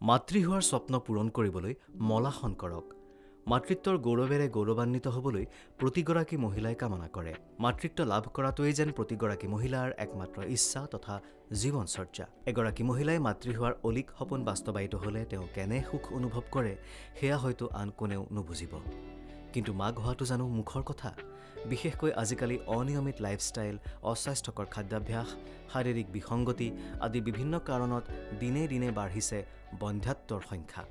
মাতৃ হোৱাৰ স্বপ্ন পূৰণ কৰিবলৈ মলাসন কৰক। মাতৃত্বৰ গৌৰৱেৰে গৌৰৱান্বিত হ'বলৈ প্ৰতিগৰাকী মহিলাই কামনা কৰে। মাতৃত্ব লাভ কৰাটোৱেই যেন প্ৰতিগৰাকী মহিলাৰ একমাত্ৰ ইচ্ছা তথা জীৱনচৰ্যা। এগৰাকী মহিলাই মাতৃ হোৱাৰ অলিক সপোন বাস্তৱায়িত হ'লে তেওঁ কেনে সুখ অনুভৱ কৰে সেয়া হয়তো আন কোনেও নুবুজিব। কিন্তু মাক হোৱাটো জানো মুখৰ কথা? বিশেষকৈ আজিকালি অনিয়মিত লাইফষ্টাইল, অস্বাস্থ্যকৰ খাদ্যাভ্যাস, শাৰীৰিক বিসংগতি আদি বিভিন্ন কাৰণত দিনে দিনে বাঢ়িছে বন্ধ্যাত্বৰ সংখ্যা।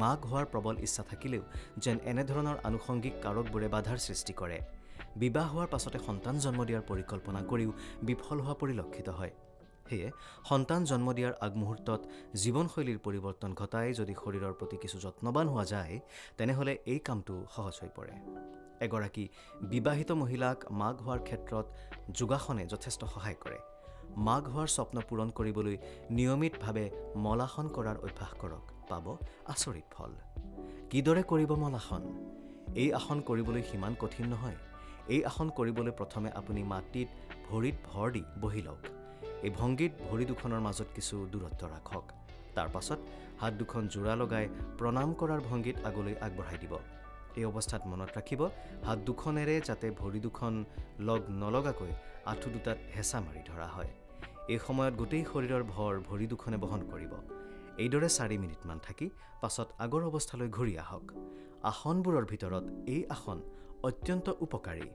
মাক হোৱাৰ প্ৰবল ইচ্ছা থাকিলেও যেন এনেধৰণৰ আনুষংগিক কাৰকবোৰে বাধাৰ সৃষ্টি কৰে। বিবাহ হোৱাৰ পাছতে সন্তান জন্ম দিয়াৰ পৰিকল্পনা কৰিও বিফল হোৱা পৰিলক্ষিত হয়। সেয়ে সন্তান জন্ম দিয়াৰ আগমুহূৰ্তত জীৱনশৈলীৰ পৰিৱৰ্তন ঘটাই যদি শৰীৰৰ প্ৰতি কিছু যত্নৱান হোৱা যায় তেনেহ'লে এই কামটো সহজ হৈ পৰে। এগৰাকী বিবাহিত মহিলাক মাক হোৱাৰ ক্ষেত্ৰত যোগাসনে যথেষ্ট সহায় কৰে। মাক হোৱাৰ স্বপ্ন পূৰণ কৰিবলৈ নিয়মিতভাৱে মলাসন কৰাৰ অভ্যাস কৰক, পাব আচৰিত ফল। কিদৰে কৰিব মলাসন? এই আসন কৰিবলৈ সিমান কঠিন নহয়। এই আসন কৰিবলৈ প্ৰথমে আপুনি মাটিত ভৰিত ভৰ দি বহি লওক। এই ভংগীত ভৰি দুখনৰ মাজত কিছু দূৰত্ব ৰাখক। তাৰ পাছত হাত দুখন জোৰা লগাই প্ৰণাম কৰাৰ ভংগীত আগলৈ আগবঢ়াই দিব। এই অৱস্থাত মনত ৰাখিব, হাত দুখনেৰে যাতে ভৰি দুখন লগ নলগাকৈ আঁঠু দুটাত হেঁচা মাৰি ধৰা হয়। এই সময়ত গোটেই শৰীৰৰ ভৰ ভৰি দুখনে বহন কৰিব। এইদৰে 4 মিনিটমান থাকি পাছত আগৰ অৱস্থালৈ ঘূৰি আহক। আসনবোৰৰ ভিতৰত এই আসন অত্যন্ত উপকাৰী।